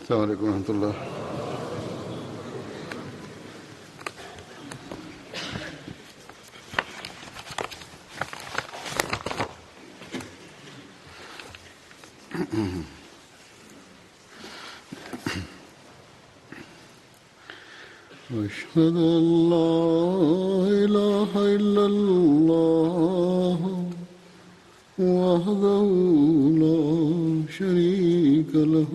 السلام عليكم ورحمة الله. أشهد أن لا إله إلا الله وحده لا شريك له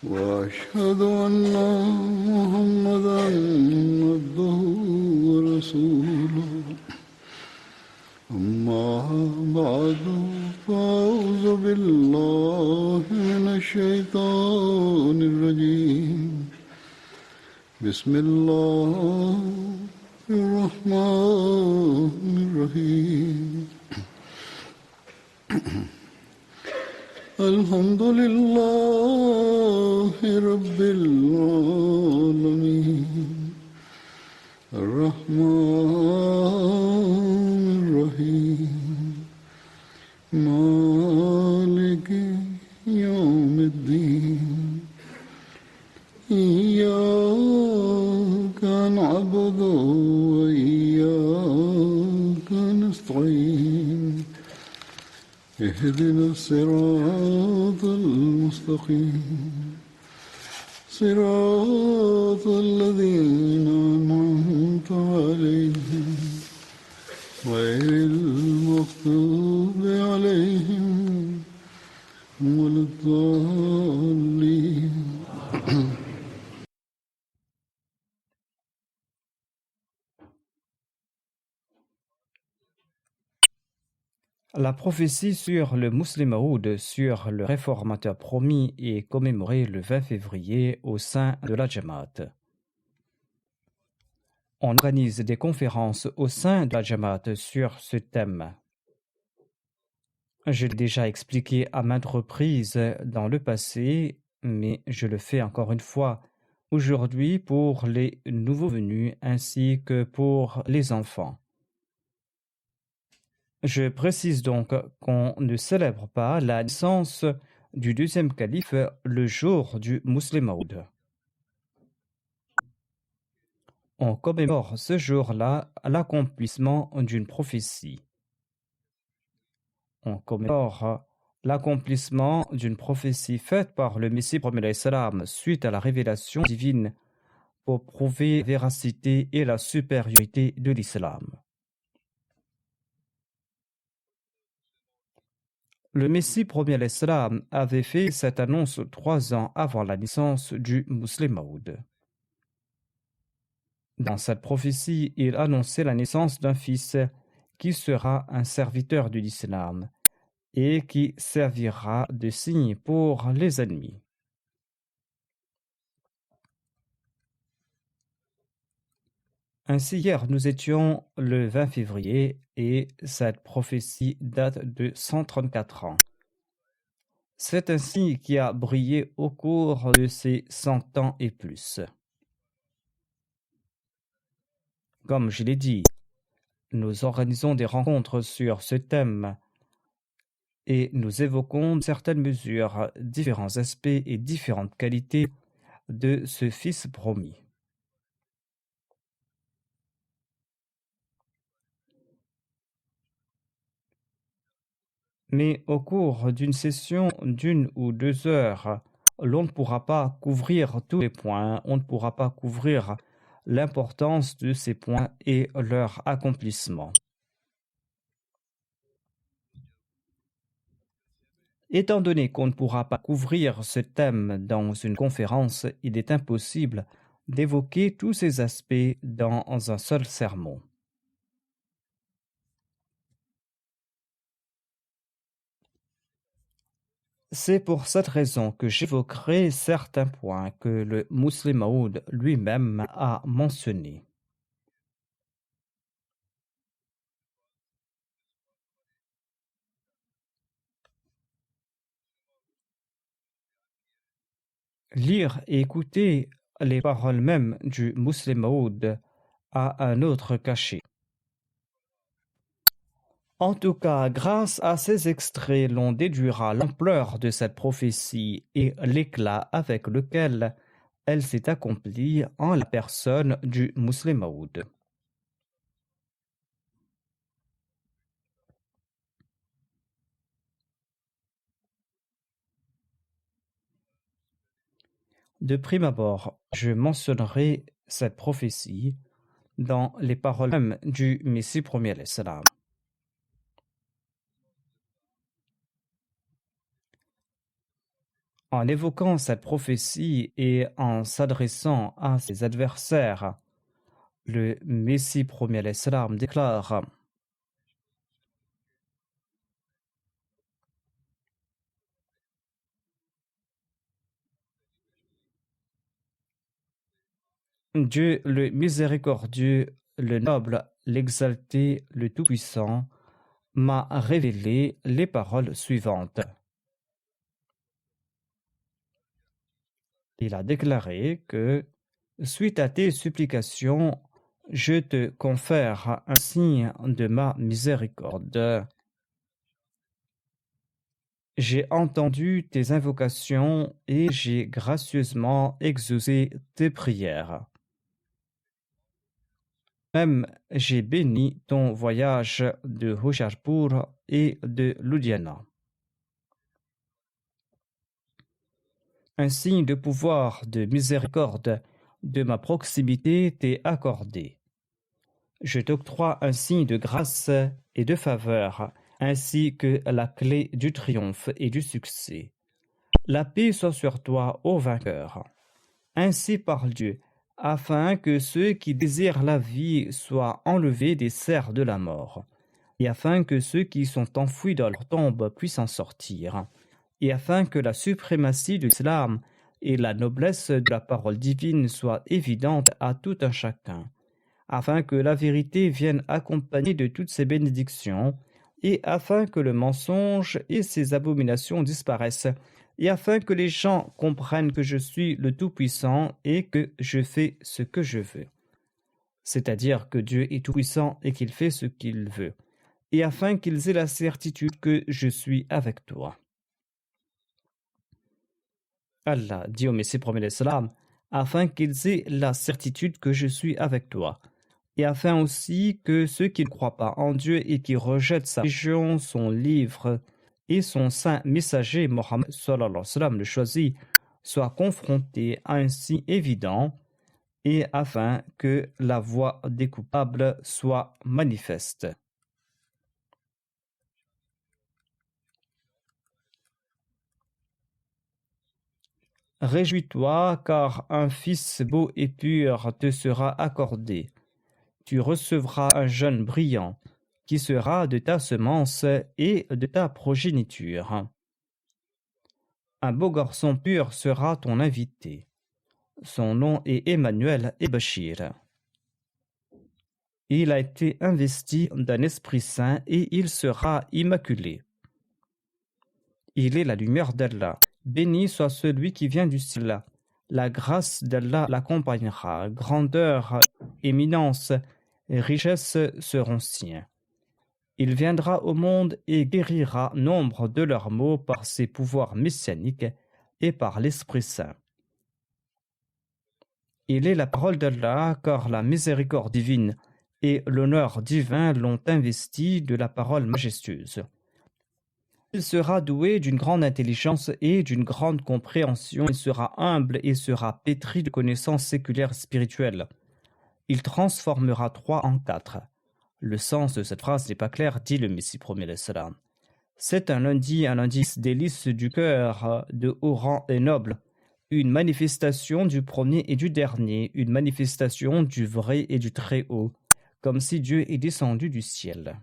وأشهد أن محمدا عبده ورسوله أما بعد فأعوذ بالله من الشيطان الرجيم بسم الله الرحمن الرحيم الحمد لله رب العالمين الرحمن الرحيم مالك يوم الدين إياك نعبد وإياك نستعين اهدنا الصراط المستقيم صراط الذين أنعمت عليهم غير المغضوب عليهم ولا الضالين. La prophétie sur le Muslim Maud, sur le réformateur promis, est commémorée le 20 février au sein de la Jamaat. On organise des conférences au sein de la Jamaat sur ce thème. Je l'ai déjà expliqué à maintes reprises dans le passé, mais je le fais encore une fois aujourd'hui pour les nouveaux venus ainsi que pour les enfants. Je précise donc qu'on ne célèbre pas la naissance du deuxième calife le jour du Muslim Maud. On commémore ce jour-là l'accomplissement d'une prophétie. On commémore l'accomplissement d'une prophétie faite par le Messie premier salam suite à la révélation divine pour prouver la véracité et la supériorité de l'islam. Le Messie premier l'Islam avait fait cette annonce 3 ans avant la naissance du Muslim Maud. Dans cette prophétie, il annonçait la naissance d'un fils qui sera un serviteur de l'Islam et qui servira de signe pour les ennemis. Ainsi, hier, nous étions le 20 février et cette prophétie date de 134 ans. C'est un signe qui a brillé au cours de ces 100 ans et plus. Comme je l'ai dit, nous organisons des rencontres sur ce thème et nous évoquons certaines mesures, différents aspects et différentes qualités de ce Fils promis. Mais au cours d'une session d'1 ou 2 heures, l'on ne pourra pas couvrir tous les points, on ne pourra pas couvrir l'importance de ces points et leur accomplissement. Étant donné qu'on ne pourra pas couvrir ce thème dans une conférence, il est impossible d'évoquer tous ces aspects dans un seul sermon. C'est pour cette raison que j'évoquerai certains points que le Muslim Maud lui-même a mentionnés. Lire et écouter les paroles mêmes du Muslim Maud a un autre cachet. En tout cas, grâce à ces extraits, l'on déduira l'ampleur de cette prophétie et l'éclat avec lequel elle s'est accomplie en la personne du Muslim Maud. De prime abord, je mentionnerai cette prophétie dans les paroles même du Messie premier l'Islam. En évoquant cette prophétie et en s'adressant à ses adversaires, le Messie premier l'Islam déclare: Dieu le miséricordieux, le noble, l'exalté, le tout-puissant, m'a révélé les paroles suivantes. Il a déclaré que, suite à tes supplications, je te confère un signe de ma miséricorde. J'ai entendu tes invocations et j'ai gracieusement exaucé tes prières. Même j'ai béni ton voyage de Hoshiarpur et de Ludhiana. Un signe de pouvoir, de miséricorde, de ma proximité t'est accordé. Je t'octroie un signe de grâce et de faveur, ainsi que la clé du triomphe et du succès. La paix soit sur toi, ô vainqueur. Ainsi parle Dieu, afin que ceux qui désirent la vie soient enlevés des serres de la mort, et afin que ceux qui sont enfouis dans leur tombe puissent en sortir, et afin que la suprématie de l'islam et la noblesse de la parole divine soient évidentes à tout un chacun, afin que la vérité vienne accompagnée de toutes ses bénédictions, et afin que le mensonge et ses abominations disparaissent, et afin que les gens comprennent que je suis le Tout-Puissant et que je fais ce que je veux. C'est-à-dire que Dieu est tout-puissant et qu'il fait ce qu'il veut, et afin qu'ils aient la certitude que je suis avec toi. Allah dit au Messie premier l'Islam, afin qu'ils aient la certitude que je suis avec toi, et afin aussi que ceux qui ne croient pas en Dieu et qui rejettent sa religion, son livre et son saint messager Mohammed sallallahu alayhi wa sallam, le choisi, soient confrontés à un signe évident, et afin que la voie des coupables soit manifeste. Réjouis-toi, car un fils beau et pur te sera accordé. Tu recevras un jeune brillant, qui sera de ta semence et de ta progéniture. Un beau garçon pur sera ton invité. Son nom est Emmanuel et Bachir. Il a été investi d'un esprit saint et il sera immaculé. Il est la lumière d'Allah. Béni soit celui qui vient du ciel. La grâce d'Allah l'accompagnera. Grandeur, éminence et richesse seront siens. Il viendra au monde et guérira nombre de leurs maux par ses pouvoirs messianiques et par l'Esprit Saint. Il est la parole d'Allah, car la miséricorde divine et l'honneur divin l'ont investi de la parole majestueuse. Il sera doué d'une grande intelligence et d'une grande compréhension. Il sera humble et sera pétri de connaissances séculaires et spirituelles. Il transformera 3 en 4. Le sens de cette phrase n'est pas clair, dit le Messie premier l'Islam. C'est un indice délice du cœur, de haut rang et noble, une manifestation du premier et du dernier, une manifestation du vrai et du très haut, comme si Dieu est descendu du ciel.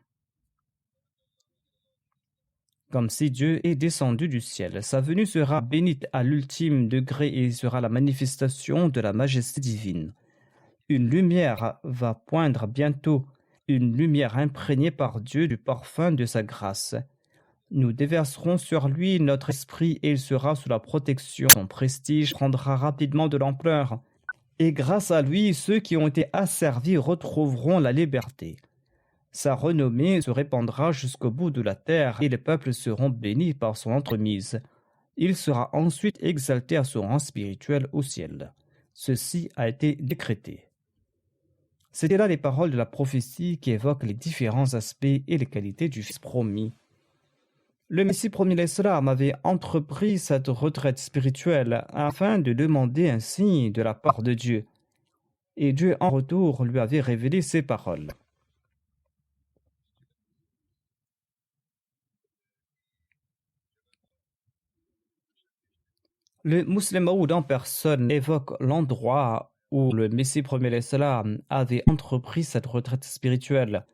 Comme si Dieu est descendu du ciel. Sa venue sera bénite à l'ultime degré et sera la manifestation de la majesté divine. Une lumière va poindre bientôt, une lumière imprégnée par Dieu du parfum de sa grâce. Nous déverserons sur lui notre esprit et il sera sous la protection. Son prestige prendra rapidement de l'ampleur. Et grâce à lui, ceux qui ont été asservis retrouveront la liberté. Sa renommée se répandra jusqu'au bout de la terre et les peuples seront bénis par son entremise. Il sera ensuite exalté à son rang spirituel au ciel. Ceci a été décrété. C'étaient là les paroles de la prophétie qui évoquent les différents aspects et les qualités du Fils promis. Le Messie promis l'Islam avait entrepris cette retraite spirituelle afin de demander un signe de la part de Dieu. Et Dieu en retour lui avait révélé ces paroles. Le Muslim Maud en personne évoque l'endroit où le Messie promis l'Islam avait entrepris cette retraite spirituelle,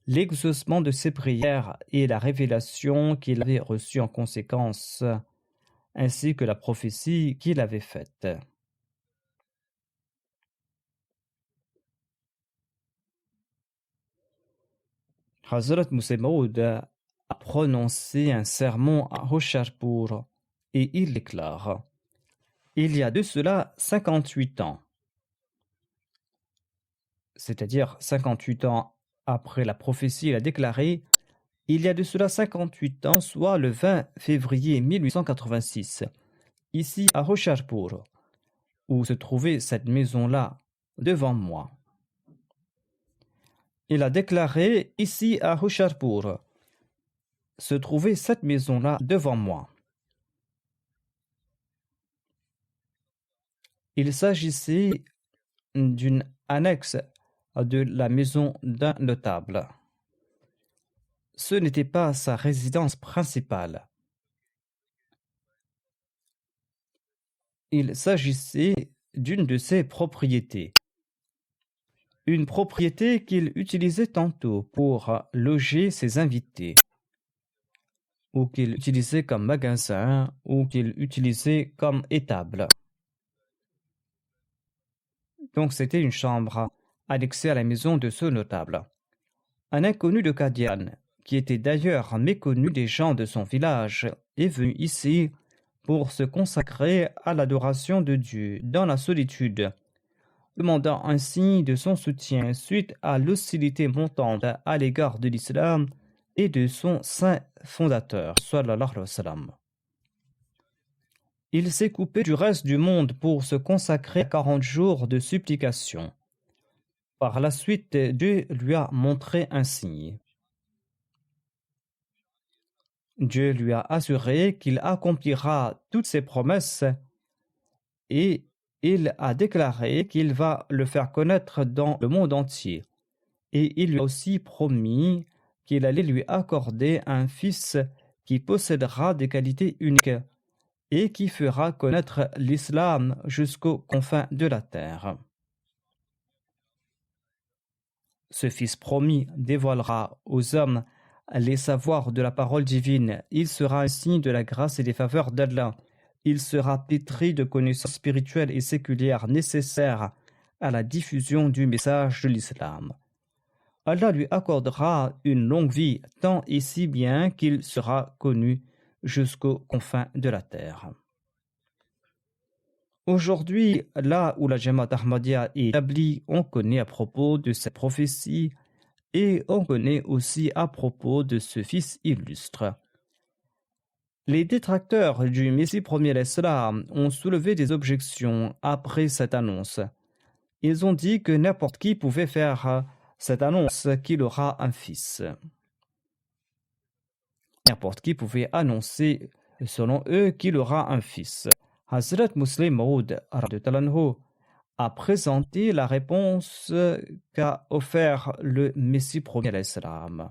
l'exaucement de ses prières et la révélation qu'il avait reçue en conséquence, ainsi que la prophétie qu'il avait faite. Hazrat Muslim Maud a prononcé un sermon à Hoshiarpur et il déclare: il y a de cela 58 ans, c'est-à-dire 58 ans après la prophétie, il a déclaré: il y a de cela 58 ans, soit le 20 février 1886, ici à Hoshiarpur, où se trouvait cette maison-là devant moi. Il a déclaré: ici à Hoshiarpur se trouvait cette maison-là devant moi. Il s'agissait d'une annexe de la maison d'un notable. Ce n'était pas sa résidence principale. Il s'agissait d'une de ses propriétés. Une propriété qu'il utilisait tantôt pour loger ses invités, ou qu'il utilisait comme magasin, ou qu'il utilisait comme étable. Donc c'était une chambre annexée à la maison de ce notable. Un inconnu de Qadian, qui était d'ailleurs méconnu des gens de son village, est venu ici pour se consacrer à l'adoration de Dieu dans la solitude, demandant ainsi de son soutien suite à l'hostilité montante à l'égard de l'islam et de son saint fondateur, sallallahu alayhi wa sallam. Il s'est coupé du reste du monde pour se consacrer à 40 jours de supplication. Par la suite, Dieu lui a montré un signe. Dieu lui a assuré qu'il accomplira toutes ses promesses et il a déclaré qu'il va le faire connaître dans le monde entier. Et il lui a aussi promis qu'il allait lui accorder un fils qui possédera des qualités uniques et qui fera connaître l'islam jusqu'aux confins de la terre. Ce fils promis dévoilera aux hommes les savoirs de la parole divine. Il sera un signe de la grâce et des faveurs d'Allah. Il sera pétri de connaissances spirituelles et séculières nécessaires à la diffusion du message de l'islam. Allah lui accordera une longue vie, tant et si bien qu'il sera connu jusqu'aux confins de la terre. Aujourd'hui, là où la Jamaat Ahmadiyya est établie, on connaît à propos de cette prophétie et on connaît aussi à propos de ce fils illustre. Les détracteurs du Messie premier l'Islam ont soulevé des objections après cette annonce. Ils ont dit que n'importe qui pouvait faire cette annonce qu'il aura un fils. N'importe qui pouvait annoncer, selon eux, qu'il aura un fils. Hazrat Muslim Maud a présenté la réponse qu'a offert le Messie premier l'Islam.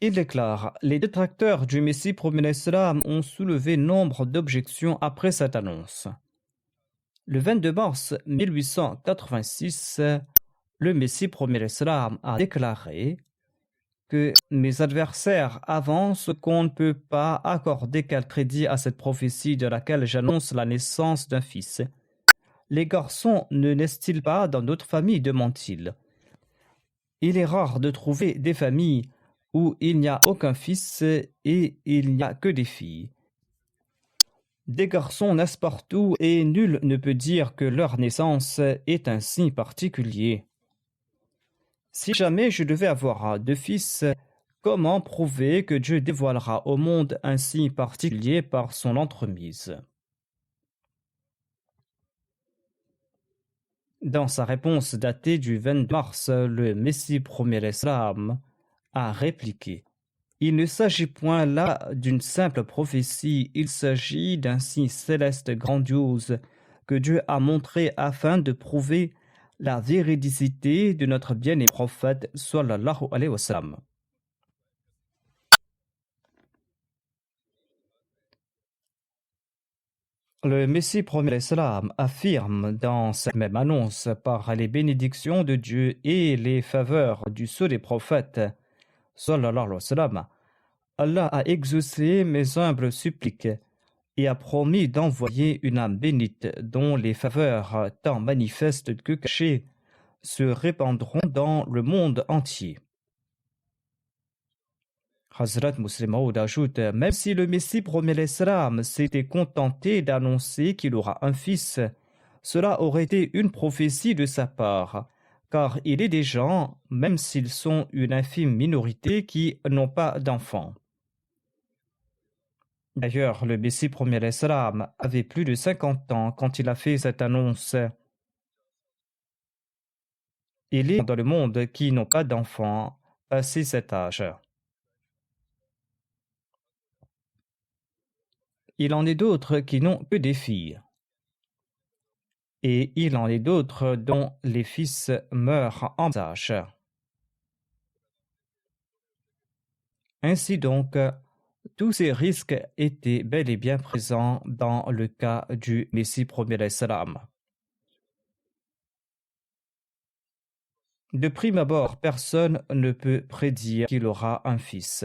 Il déclare: les détracteurs du Messie premier l'Islam ont soulevé nombre d'objections après cette annonce. Le 22 mars 1886, le Messie premier l'Islam a déclaré que mes adversaires avancent qu'on ne peut pas accorder quel crédit à cette prophétie de laquelle j'annonce la naissance d'un fils. Les garçons ne naissent-ils pas dans d'autres familles, demande-t-il. Il est rare de trouver des familles où il n'y a aucun fils et il n'y a que des filles. Des garçons naissent partout et nul ne peut dire que leur naissance est un signe particulier. Si jamais je devais avoir deux fils, comment prouver que Dieu dévoilera au monde un signe particulier par son entremise? Dans sa réponse datée du 22 mars, le Messie premier l'Islam a répliqué: il ne s'agit point là d'une simple prophétie, il s'agit d'un signe céleste grandiose que Dieu a montré afin de prouver la véridicité de notre bien-aimé prophète sallallahu alayhi wa sallam. Le Messie premier l'Islam affirme dans cette même annonce: par les bénédictions de Dieu et les faveurs du sceau des prophètes sallallahu alayhi wa sallam, Allah a exaucé mes humbles suppliques et a promis d'envoyer une âme bénite dont les faveurs, tant manifestes que cachées, se répandront dans le monde entier. Hazrat Muslim Maud ajoute: même si le Messie premier l'Islam s'était contenté d'annoncer qu'il aura un fils, cela aurait été une prophétie de sa part, car il est des gens, même s'ils sont une infime minorité, qui n'ont pas d'enfants. D'ailleurs, le Messie premier l'Islam avait plus de 50 ans quand il a fait cette annonce. Il est dans le monde qui n'ont pas d'enfants passé cet âge. Il en est d'autres qui n'ont que des filles. Et il en est d'autres dont les fils meurent en bas âge. Ainsi donc, tous ces risques étaient bel et bien présents dans le cas du Messie premier l'Islam. De prime abord, personne ne peut prédire qu'il aura un fils.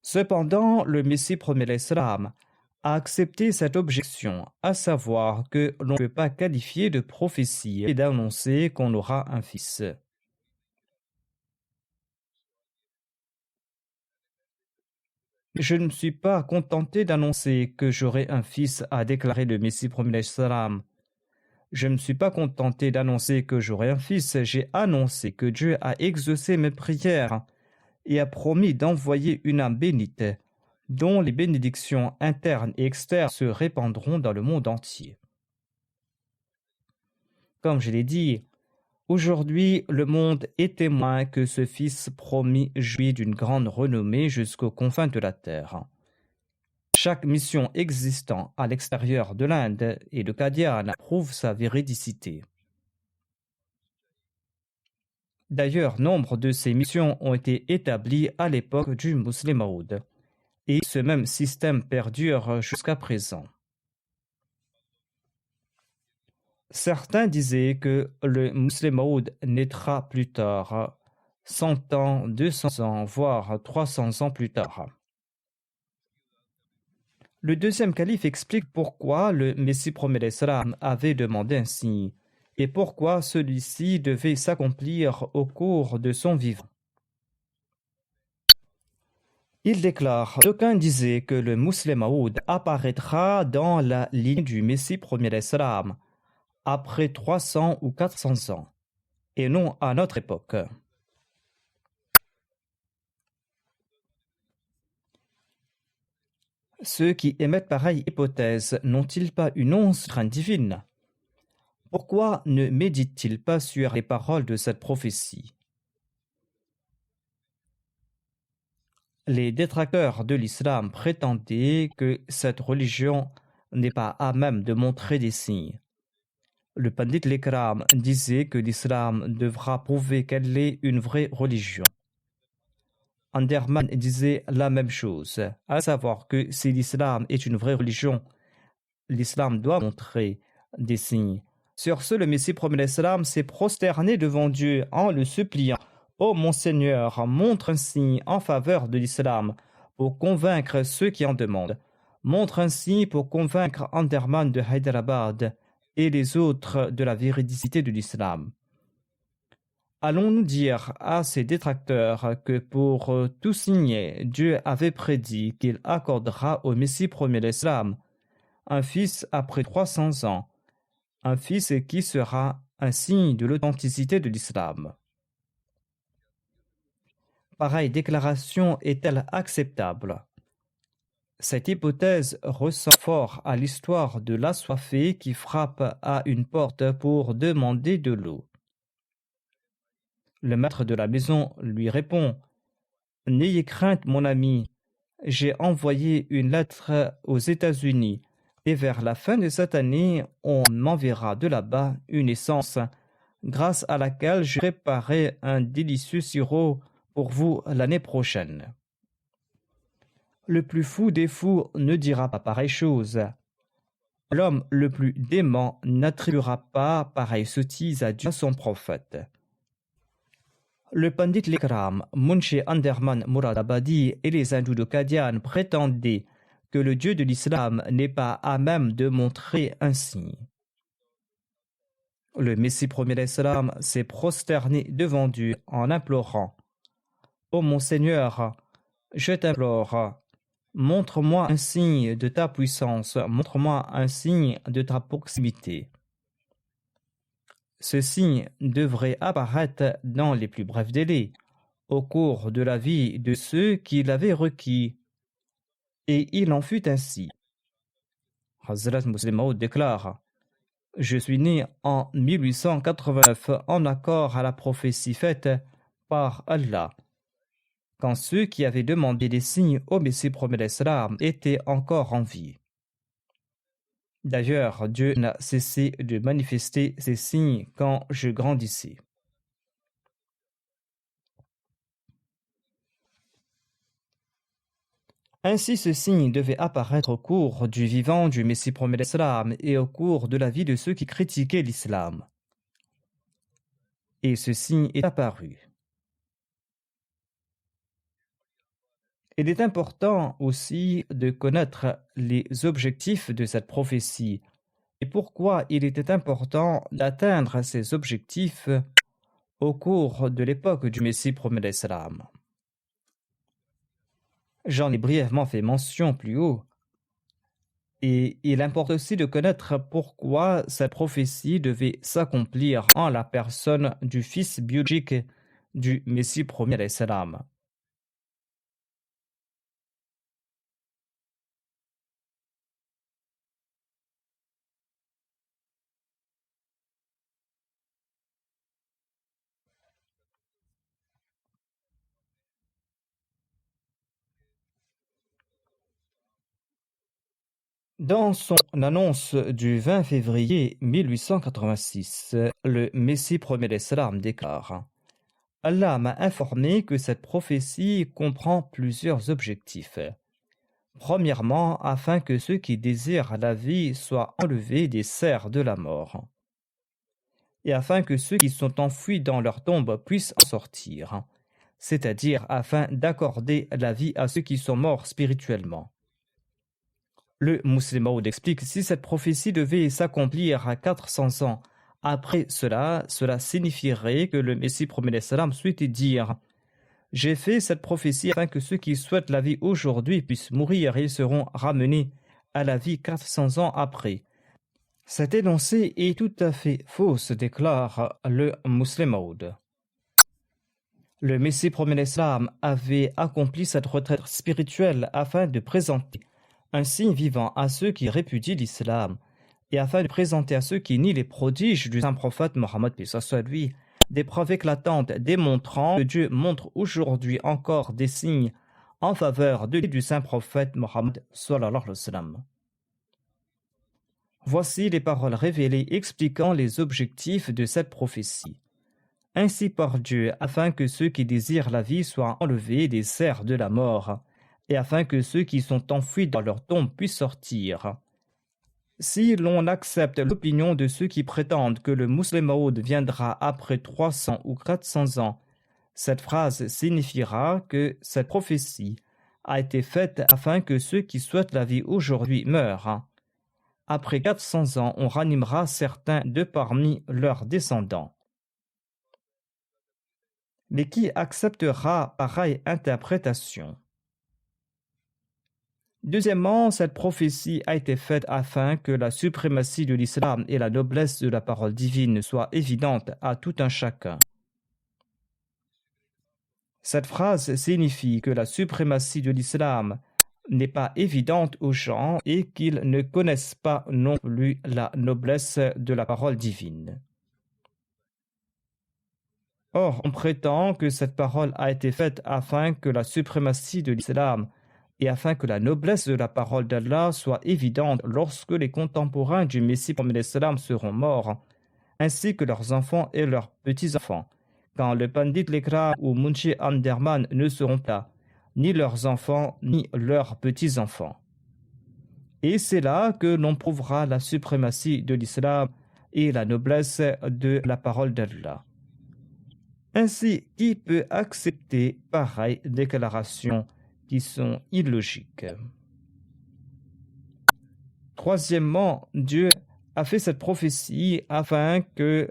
Cependant, le Messie premier l'Islam a accepté cette objection, à savoir que l'on ne peut pas qualifier de prophétie et d'annoncer qu'on aura un fils. Je ne me suis pas contenté d'annoncer que j'aurai un fils, a déclaré le Messie premier l'Islam. Je ne me suis pas contenté d'annoncer que j'aurai un fils, j'ai annoncé que Dieu a exaucé mes prières et a promis d'envoyer une âme bénite, dont les bénédictions internes et externes se répandront dans le monde entier. Comme je l'ai dit, aujourd'hui, le monde est témoin que ce fils promis jouit d'une grande renommée jusqu'aux confins de la terre. Chaque mission existant à l'extérieur de l'Inde et de Qadian prouve sa véridicité. D'ailleurs, nombre de ces missions ont été établies à l'époque du Muslim Maud, et ce même système perdure jusqu'à présent. Certains disaient que le Muslim Maud naîtra plus tard, 100 ans, 200 ans, voire 300 ans plus tard. Le deuxième calife explique pourquoi le Messie premier l'Islam avait demandé un signe et pourquoi celui-ci devait s'accomplir au cours de son vivant. Il déclare: d'aucuns disaient que le Muslim Maud apparaîtra dans la ligne du Messie premier l'Islam après 300 ou 400 ans, et non à notre époque. Ceux qui émettent pareille hypothèse n'ont-ils pas une once de crainte divine? Pourquoi ne méditent-ils pas sur les paroles de cette prophétie? Les détracteurs de l'islam prétendaient que cette religion n'est pas à même de montrer des signes. Le Pandit Lekram disait que l'islam devra prouver qu'elle est une vraie religion. Anderman disait la même chose, à savoir que si l'islam est une vraie religion, l'islam doit montrer des signes. Sur ce, le Messie premier l'Islam s'est prosterné devant Dieu en le suppliant: ô mon Seigneur, montre un signe en faveur de l'islam pour convaincre ceux qui en demandent. Montre un signe pour convaincre Anderman de Hyderabad et les autres de la véridicité de l'islam. Allons-nous dire à ces détracteurs que pour tout signer, Dieu avait prédit qu'il accordera au Messie premier l'Islam un fils après 300 ans, un fils qui sera un signe de l'authenticité de l'islam. Pareille déclaration est-elle acceptable? Cette hypothèse ressemble fort à l'histoire de l'assoiffé qui frappe à une porte pour demander de l'eau. Le maître de la maison lui répond: « N'ayez crainte, mon ami, j'ai envoyé une lettre aux États-Unis et vers la fin de cette année, on m'enverra de là-bas une essence grâce à laquelle je préparerai un délicieux sirop pour vous l'année prochaine. » Le plus fou des fous ne dira pas pareille chose. L'homme le plus dément n'attribuera pas pareille sottise à Dieu, à son prophète. Le Pandit Likram, Munshi Anderman Muradabadi et les hindous de Qadian prétendaient que le Dieu de l'islam n'est pas à même de montrer un signe. Le Messie premier d'Islam s'est prosterné devant Dieu en implorant: « Ô mon Seigneur, je t'implore, montre-moi un signe de ta puissance, montre-moi un signe de ta proximité. » Ce signe devrait apparaître dans les plus brefs délais, au cours de la vie de ceux qui l'avaient requis. Et il en fut ainsi. Hazrat Muslim Maud déclare: « Je suis né en 1889 en accord à la prophétie faite par Allah, quand ceux qui avaient demandé des signes au Messie premier d'Islam étaient encore en vie. D'ailleurs, Dieu n'a cessé de manifester ces signes quand je grandissais. » Ainsi, ce signe devait apparaître au cours du vivant du Messie premier d'Islam et au cours de la vie de ceux qui critiquaient l'islam. Et ce signe est apparu. Il est important aussi de connaître les objectifs de cette prophétie et pourquoi il était important d'atteindre ces objectifs au cours de l'époque du Messie premier d'Islam. J'en ai brièvement fait mention plus haut. Et il importe aussi de connaître pourquoi cette prophétie devait s'accomplir en la personne du fils biologique du Messie premier d'Islam. Dans son annonce du 20 février 1886, le Messie premier d'Islam déclare: « Allah m'a informé que cette prophétie comprend plusieurs objectifs. Premièrement, afin que ceux qui désirent la vie soient enlevés des serres de la mort, et afin que ceux qui sont enfouis dans leur tombe puissent en sortir, c'est-à-dire afin d'accorder la vie à ceux qui sont morts spirituellement. » Le Muslim Maud explique: si cette prophétie devait s'accomplir à 400 ans après cela, cela signifierait que le Messie premier d'Islam souhaitait dire: j'ai fait cette prophétie afin que ceux qui souhaitent la vie aujourd'hui puissent mourir et seront ramenés à la vie 400 ans après. Cet énoncé est tout à fait faux, se déclare le Muslim Maud. Le Messie premier d'Islam avait accompli cette retraite spirituelle afin de présenter un signe vivant à ceux qui répudient l'islam et afin de présenter à ceux qui nient les prodiges du saint prophète Mohammed lui des preuves éclatantes démontrant que Dieu montre aujourd'hui encore des signes en faveur du saint prophète Mohammed sallallahu alayhi wa sallam. Voici les paroles révélées expliquant les objectifs de cette prophétie. Ainsi par Dieu, afin que ceux qui désirent la vie soient enlevés des serres de la mort, et afin que ceux qui sont enfouis dans leur tombe puissent sortir. Si l'on accepte l'opinion de ceux qui prétendent que le Muslim Maud viendra après 300 ou 400 ans, cette phrase signifiera que cette prophétie a été faite afin que ceux qui souhaitent la vie aujourd'hui meurent. Après 400 ans, on ranimera certains de parmi leurs descendants. Mais qui acceptera pareille interprétation? Deuxièmement, cette prophétie a été faite afin que la suprématie de l'islam et la noblesse de la parole divine soient évidentes à tout un chacun. Cette phrase signifie que la suprématie de l'islam n'est pas évidente aux gens et qu'ils ne connaissent pas non plus la noblesse de la parole divine. Or, on prétend que cette parole a été faite afin que la suprématie de l'islam et afin que la noblesse de la parole d'Allah soit évidente lorsque les contemporains du Messie prophète l'islam seront morts, ainsi que leurs enfants et leurs petits-enfants, quand le Pandit Lekra ou Munshi Anderman ne seront pas, ni leurs enfants, ni leurs petits-enfants. Et c'est là que l'on prouvera la suprématie de l'islam et la noblesse de la parole d'Allah. Ainsi, qui peut accepter pareilles déclarations qui sont illogiques? Troisièmement, Dieu a fait cette prophétie afin que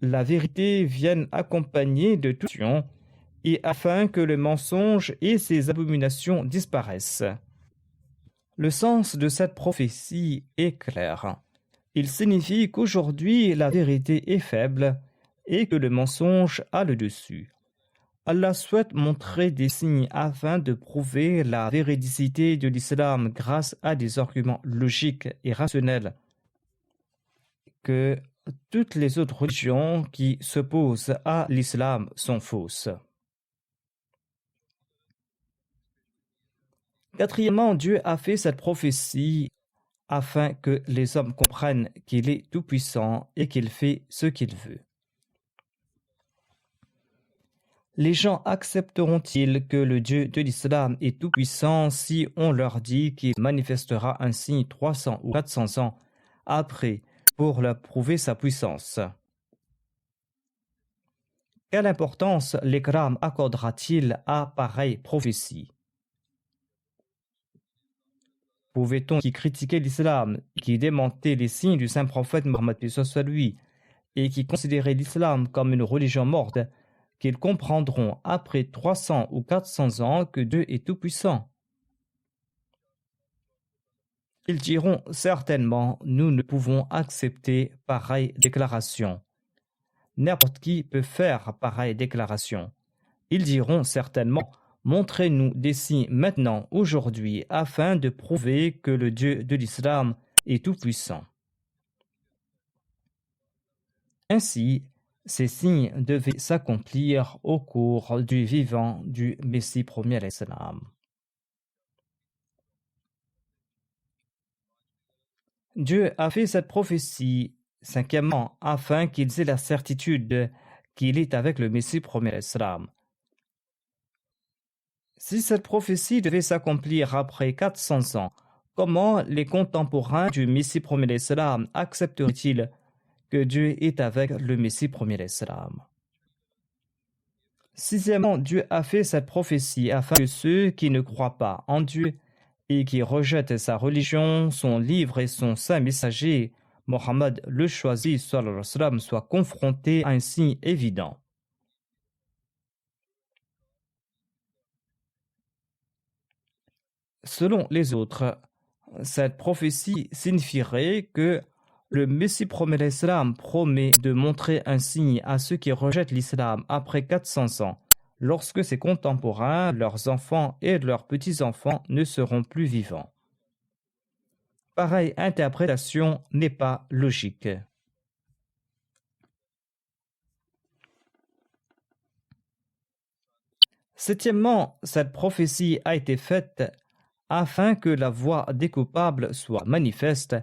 la vérité vienne accompagnée de toute action et afin que le mensonge et ses abominations disparaissent. Le sens de cette prophétie est clair. Il signifie qu'aujourd'hui la vérité est faible et que le mensonge a le dessus. Allah souhaite montrer des signes afin de prouver la véridicité de l'islam grâce à des arguments logiques et rationnels que toutes les autres religions qui s'opposent à l'islam sont fausses. Quatrièmement, Dieu a fait cette prophétie afin que les hommes comprennent qu'il est tout-puissant et qu'il fait ce qu'il veut. Les gens accepteront-ils que le Dieu de l'islam est tout-puissant si on leur dit qu'il manifestera un signe 300 ou 400 ans après pour leur prouver sa puissance? Quelle importance l'Ikram accordera-t-il à pareille prophétie? Pouvait-on qui critiquait l'islam, qui démentait les signes du saint prophète Mohammed lui et qui considérait l'islam comme une religion morte, qu'ils comprendront après 300 ou 400 ans que Dieu est tout-puissant? Ils diront certainement, nous ne pouvons accepter pareille déclaration. N'importe qui peut faire pareille déclaration. Ils diront certainement, montrez-nous des signes maintenant, aujourd'hui, afin de prouver que le Dieu de l'islam est tout-puissant. Ainsi, ces signes devaient s'accomplir au cours du vivant du Messie premier l'islam. Dieu a fait cette prophétie, cinquièmement, afin qu'ils aient la certitude qu'il est avec le Messie premier l'islam. Si cette prophétie devait s'accomplir après 400 ans, comment les contemporains du Messie premier l'islam accepteraient-ils que Dieu est avec le Messie premier l'islam? Sixièmement, Dieu a fait cette prophétie afin que ceux qui ne croient pas en Dieu et qui rejettent sa religion, son livre et son saint messager, Mohammed le choisi, sallallahu alayhi wa sallam, soient confrontés à un signe évident. Selon les autres, cette prophétie signifierait que le Messie promet l'islam promet de montrer un signe à ceux qui rejettent l'islam après 400 ans, lorsque ses contemporains, leurs enfants et leurs petits-enfants ne seront plus vivants. Pareille interprétation n'est pas logique. Septièmement, cette prophétie a été faite afin que la voix des coupables soit manifeste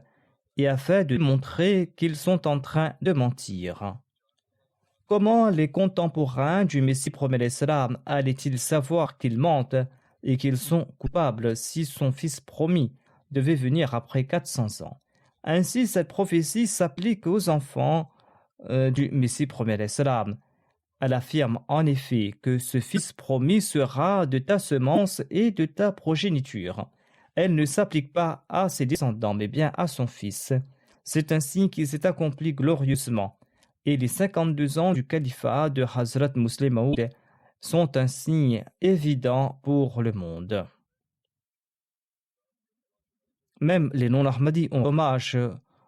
et afin de montrer qu'ils sont en train de mentir. Comment les contemporains du Messie promet l'islam allaient-ils savoir qu'ils mentent et qu'ils sont coupables si son fils promis devait venir après 400 ans? Ainsi, cette prophétie s'applique aux enfants du Messie promet l'islam. Elle affirme en effet que ce fils promis sera de ta semence et de ta progéniture. Elle ne s'applique pas à ses descendants, mais bien à son fils. C'est ainsi qu'il s'est accompli glorieusement. Et les 52 ans du califat de Hazrat Muslim Maud sont un signe évident pour le monde. Même les non-Ahmadis ont hommage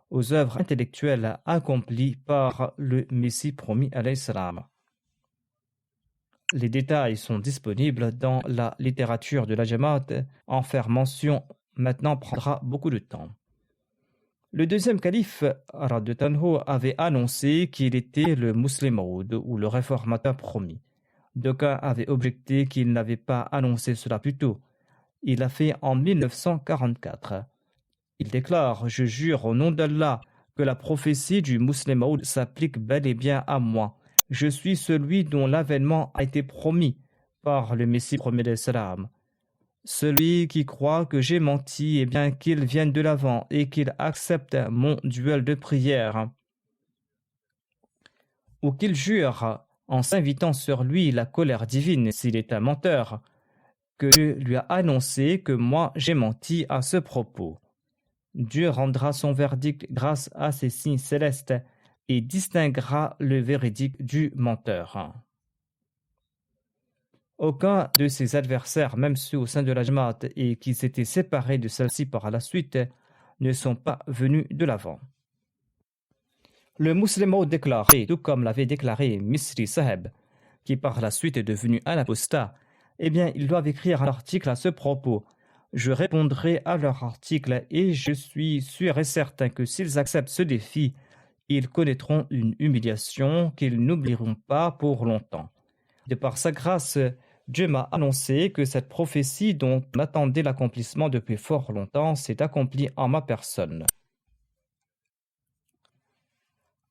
aux œuvres intellectuelles accomplies par le Messie promis alayhi salam. Les détails sont disponibles dans la littérature de la Jamaat. En faire mention maintenant prendra beaucoup de temps. Le deuxième calife, radhiyallahu anhu, avait annoncé qu'il était le Muslim Maud ou le réformateur promis. D'aucuns avaient objecté qu'il n'avait pas annoncé cela plus tôt. Il l'a fait en 1944. Il déclare: Je jure au nom d'Allah que la prophétie du Muslim Maud s'applique bel et bien à moi. Je suis celui dont l'avènement a été promis par le Messie premier des salams. Celui qui croit que j'ai menti, eh bien qu'il vienne de l'avant et qu'il accepte mon duel de prière, ou qu'il jure en s'invitant sur lui la colère divine s'il est un menteur, que Dieu lui a annoncé que moi j'ai menti à ce propos. Dieu rendra son verdict grâce à ses signes célestes et distinguera le véridique du menteur. Aucun de ses adversaires, même ceux au sein de la Jamaat et qui s'étaient séparés de celle-ci par la suite, ne sont pas venus de l'avant. Le Muslim Maud déclaré, tout comme l'avait déclaré Misri Saheb, qui par la suite est devenu un apostat, eh bien, ils doivent écrire un article à ce propos. Je répondrai à leur article et je suis sûr et certain que s'ils acceptent ce défi, ils connaîtront une humiliation qu'ils n'oublieront pas pour longtemps. De par sa grâce, Dieu m'a annoncé que cette prophétie dont on attendait l'accomplissement depuis fort longtemps s'est accomplie en ma personne.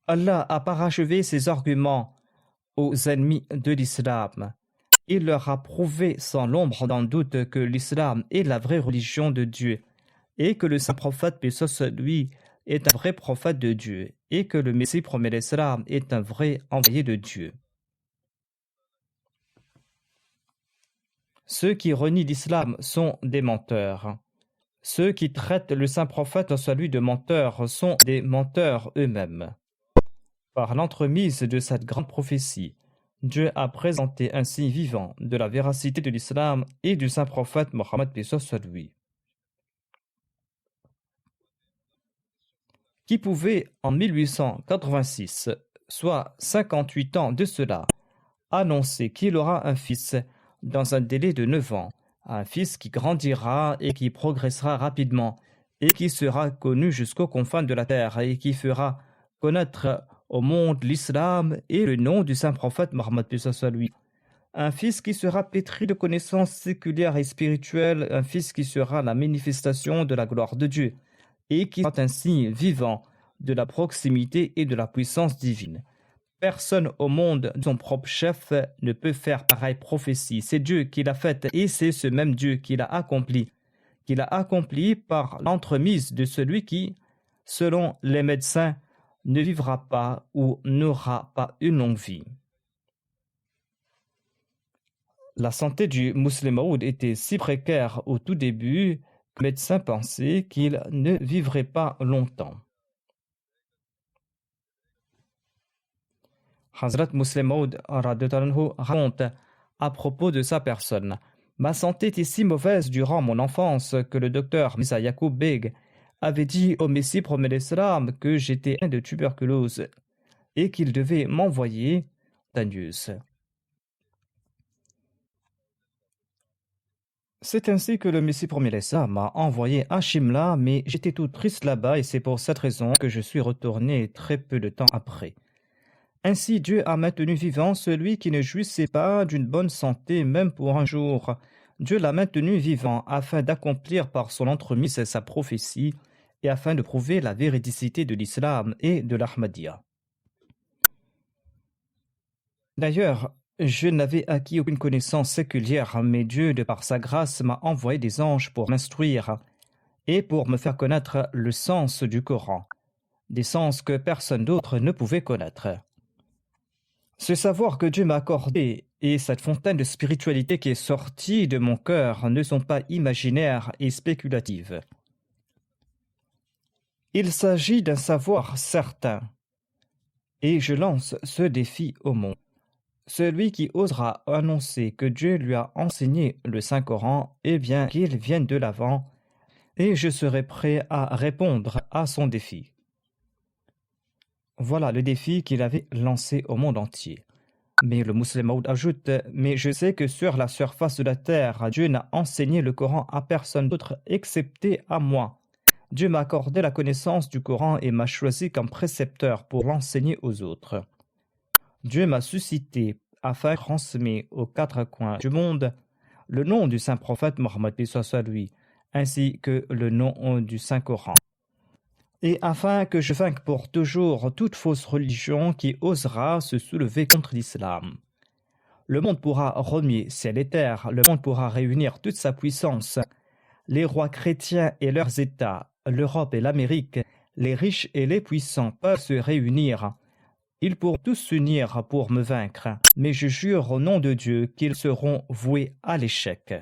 Allah a parachevé ses arguments aux ennemis de l'islam. Il leur a prouvé sans l'ombre d'un doute que l'islam est la vraie religion de Dieu et que le saint prophète, paix sur lui, est un vrai prophète de Dieu et que le Messie promet l'islam est un vrai envoyé de Dieu. Ceux qui renient l'islam sont des menteurs. Ceux qui traitent le saint prophète sur lui de menteur sont des menteurs eux-mêmes. Par l'entremise de cette grande prophétie, Dieu a présenté un signe vivant de la véracité de l'islam et du saint prophète Mohammed paix sur lui, qui pouvait en 1886, soit 58 ans de cela, annoncer qu'il aura un fils dans un délai de 9 ans, un fils qui grandira et qui progressera rapidement et qui sera connu jusqu'aux confins de la terre et qui fera connaître au monde l'islam et le nom du saint prophète Mohammed paix sur lui. Un fils qui sera pétri de connaissances séculières et spirituelles, un fils qui sera la manifestation de la gloire de Dieu et qui sera un signe vivant de la proximité et de la puissance divine. Personne au monde, son propre chef, ne peut faire pareille prophétie. C'est Dieu qui l'a faite et c'est ce même Dieu qui l'a accompli par l'entremise de celui qui, selon les médecins, ne vivra pas ou n'aura pas une longue vie. La santé du Muslim Maud était si précaire au tout début que les médecins pensaient qu'il ne vivrait pas longtemps. Hazrat Muslim Maud raconte à propos de sa personne: Ma santé était si mauvaise durant mon enfance que le docteur Mirza Yaqub Beg avait dit au Messie promet l'islam que j'étais atteint de tuberculose et qu'il devait m'envoyer Danius. C'est ainsi que le Messie promet l'islam m'a envoyé à Shimla, mais j'étais tout triste là-bas et c'est pour cette raison que je suis retourné très peu de temps après. Ainsi Dieu a maintenu vivant celui qui ne jouissait pas d'une bonne santé même pour un jour. Dieu l'a maintenu vivant afin d'accomplir par son entremise sa prophétie et afin de prouver la véridicité de l'islam et de l'Ahmadiyya. D'ailleurs, je n'avais acquis aucune connaissance séculière, mais Dieu, de par sa grâce, m'a envoyé des anges pour m'instruire et pour me faire connaître le sens du Coran, des sens que personne d'autre ne pouvait connaître. Ce savoir que Dieu m'a accordé et cette fontaine de spiritualité qui est sortie de mon cœur ne sont pas imaginaires et spéculatives. Il s'agit d'un savoir certain. Et je lance ce défi au monde. Celui qui osera annoncer que Dieu lui a enseigné le Saint-Coran, eh bien qu'il vienne de l'avant et je serai prêt à répondre à son défi. Voilà le défi qu'il avait lancé au monde entier. Mais le musulman Maud ajoute « Mais je sais que sur la surface de la terre, Dieu n'a enseigné le Coran à personne d'autre excepté à moi. Dieu m'a accordé la connaissance du Coran et m'a choisi comme précepteur pour l'enseigner aux autres. Dieu m'a suscité afin de transmettre aux quatre coins du monde le nom du saint prophète Mohammed soit lui, ainsi que le nom du Saint-Coran. Et afin que je vainque pour toujours toute fausse religion qui osera se soulever contre l'islam. Le monde pourra remuer ciel et terre, le monde pourra réunir toute sa puissance. Les rois chrétiens et leurs États, l'Europe et l'Amérique, les riches et les puissants peuvent se réunir. Ils pourront tous s'unir pour me vaincre, mais je jure au nom de Dieu qu'ils seront voués à l'échec.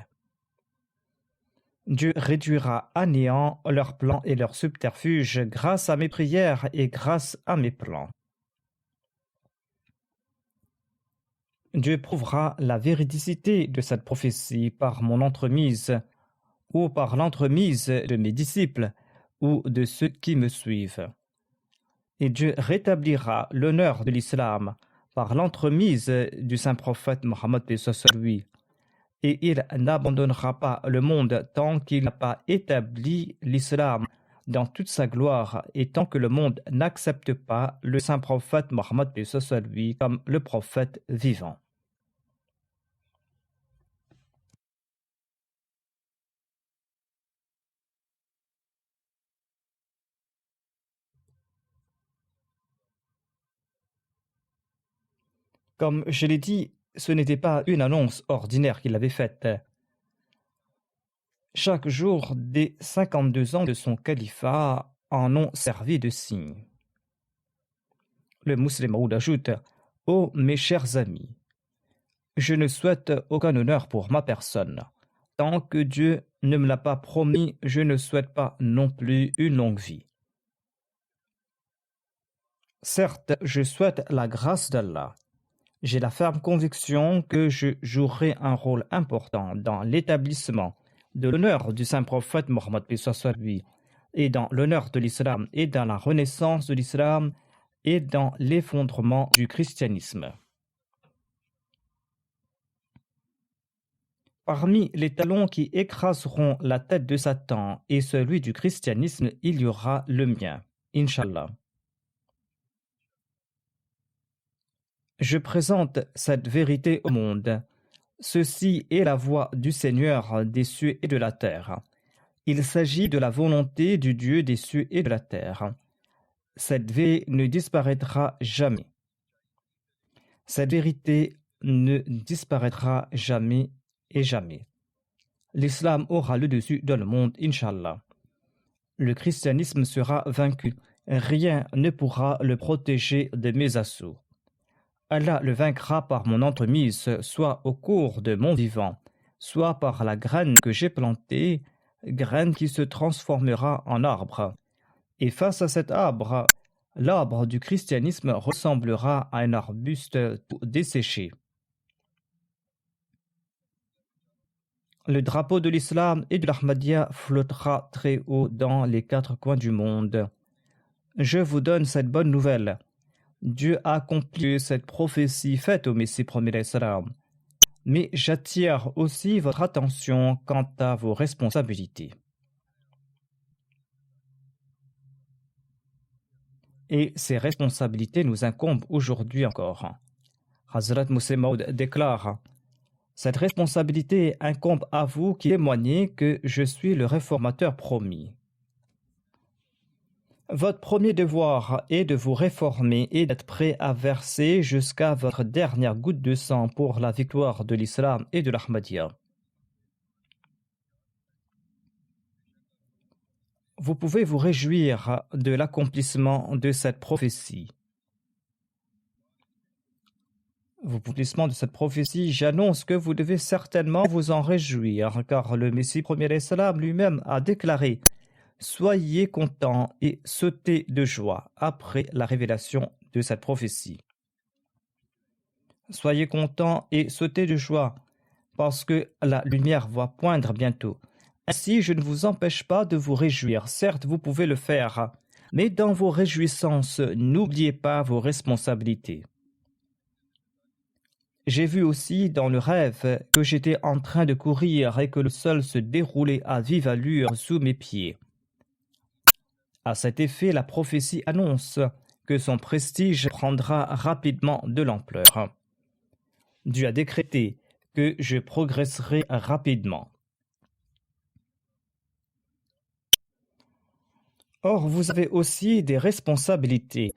Dieu réduira à néant leurs plans et leurs subterfuges grâce à mes prières et grâce à mes plans. Dieu prouvera la véridicité de cette prophétie par mon entremise ou par l'entremise de mes disciples ou de ceux qui me suivent. Et Dieu rétablira l'honneur de l'islam par l'entremise du saint prophète Mohammed lui. Et il n'abandonnera pas le monde tant qu'il n'a pas établi l'islam dans toute sa gloire et tant que le monde n'accepte pas le saint prophète Mohammed lui comme le prophète vivant. Comme je l'ai dit, ce n'était pas une annonce ordinaire qu'il avait faite. Chaque jour des 52 ans de son califat en ont servi de signe. Le musulman Maud ajoute « Ô mes chers amis, je ne souhaite aucun honneur pour ma personne. Tant que Dieu ne me l'a pas promis, je ne souhaite pas non plus une longue vie. Certes, je souhaite la grâce d'Allah. J'ai la ferme conviction que je jouerai un rôle important dans l'établissement de l'honneur du saint prophète Mohammed lui, et dans l'honneur de l'islam, et dans la renaissance de l'islam, et dans l'effondrement du christianisme. Parmi les talons qui écraseront la tête de Satan et celui du christianisme, il y aura le mien, Inch'Allah. Je présente cette vérité au monde. Ceci est la voix du Seigneur des cieux et de la terre. Il s'agit de la volonté du Dieu des cieux et de la terre. Cette vérité ne disparaîtra jamais. Cette vérité ne disparaîtra jamais et jamais. L'islam aura le dessus dans le monde, Inch'Allah. Le christianisme sera vaincu. Rien ne pourra le protéger de mes assauts. Allah le vaincra par mon entremise, soit au cours de mon vivant, soit par la graine que j'ai plantée, graine qui se transformera en arbre. Et face à cet arbre, l'arbre du christianisme ressemblera à un arbuste desséché. Le drapeau de l'islam et de l'Ahmadiyya flottera très haut dans les quatre coins du monde. Je vous donne cette bonne nouvelle. Dieu a accompli cette prophétie faite au Messie premier salam. Mais j'attire aussi votre attention quant à vos responsabilités. Et ces responsabilités nous incombent aujourd'hui encore. Hazrat Musleh Maud déclare « Cette responsabilité incombe à vous qui témoignez que je suis le réformateur promis. » Votre premier devoir est de vous réformer et d'être prêt à verser jusqu'à votre dernière goutte de sang pour la victoire de l'islam et de l'Ahmadiyya. Vous pouvez vous réjouir de l'accomplissement de cette prophétie. J'annonce que vous devez certainement vous en réjouir, car le Messie premier salam lui-même a déclaré Soyez contents et sautez de joie après la révélation de cette prophétie. Soyez contents et sautez de joie parce que la lumière va poindre bientôt. Ainsi, je ne vous empêche pas de vous réjouir. Certes, vous pouvez le faire, mais dans vos réjouissances, n'oubliez pas vos responsabilités. J'ai vu aussi dans le rêve que j'étais en train de courir et que le sol se déroulait à vive allure sous mes pieds. À cet effet, la prophétie annonce que son prestige prendra rapidement de l'ampleur. Dieu a décrété que je progresserai rapidement. Or, vous avez aussi des responsabilités.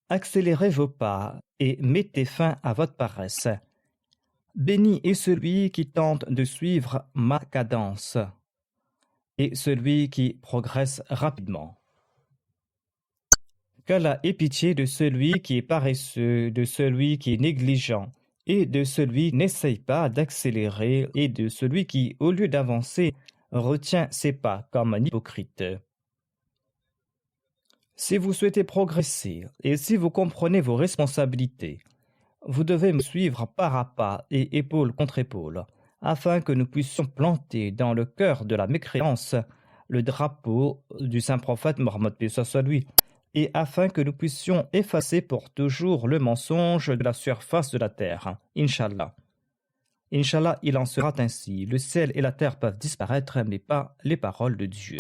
Accélérez vos pas et mettez fin à votre paresse. Béni est celui qui tente de suivre ma cadence et celui qui progresse rapidement. Qu'Allah ait pitié de celui qui est paresseux, de celui qui est négligent, et de celui qui n'essaye pas d'accélérer, et de celui qui, au lieu d'avancer, retient ses pas comme un hypocrite. Si vous souhaitez progresser et si vous comprenez vos responsabilités, vous devez me suivre pas à pas et épaule contre épaule, afin que nous puissions planter dans le cœur de la mécréance le drapeau du saint prophète Mohammed soit lui, et afin que nous puissions effacer pour toujours le mensonge de la surface de la terre. Inch'Allah. Inch'Allah, il en sera ainsi. Le ciel et la terre peuvent disparaître, mais pas les paroles de Dieu.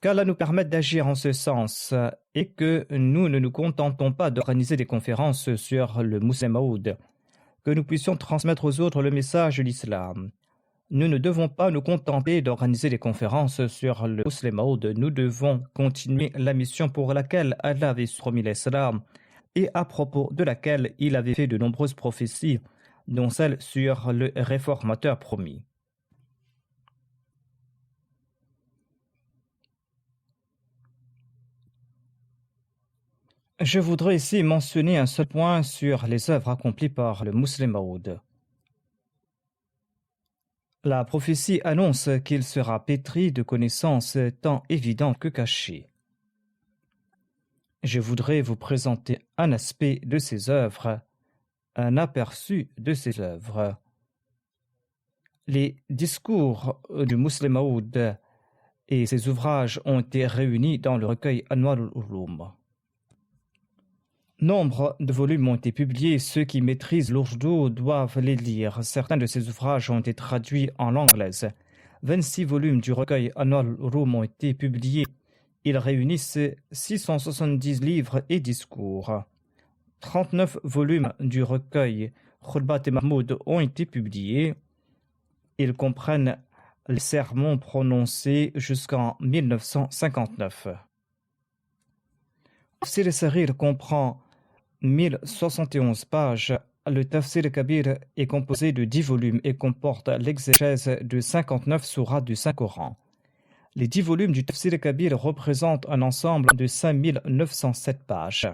Qu'Allah nous permette d'agir en ce sens et que nous ne nous contentons pas d'organiser des conférences sur le Musleh Maud, que nous puissions transmettre aux autres le message de l'islam. Nous ne devons pas nous contenter d'organiser des conférences sur le Musleh Maud, nous devons continuer la mission pour laquelle Allah avait promis l'islam et à propos de laquelle il avait fait de nombreuses prophéties, dont celle sur le réformateur promis. Je voudrais ici mentionner un seul point sur les œuvres accomplies par le Musleh Maud. La prophétie annonce qu'il sera pétri de connaissances tant évidentes que cachées. Je voudrais vous présenter un aspect de ces œuvres, un aperçu de ces œuvres. Les discours du Musleh Maud et ses ouvrages ont été réunis dans le recueil Anwar al-Ulum. Nombre de volumes ont été publiés. Ceux qui maîtrisent l'ourdou doivent les lire. Certains de ces ouvrages ont été traduits en langue anglaise. 26 volumes du recueil Anwar al-Ulum ont été publiés. Ils réunissent 670 livres et discours. 39 volumes du recueil Khutbat et Mahmoud ont été publiés. Ils comprennent les sermons prononcés jusqu'en 1959. Tafsir al-Saghir comprend 1071 pages. Le Tafsir al-Kabir est composé de 10 volumes et comporte l'exégèse de 59 sourates du Saint-Coran. Les 10 volumes du Tafsir al-Kabir représentent un ensemble de 5907 pages.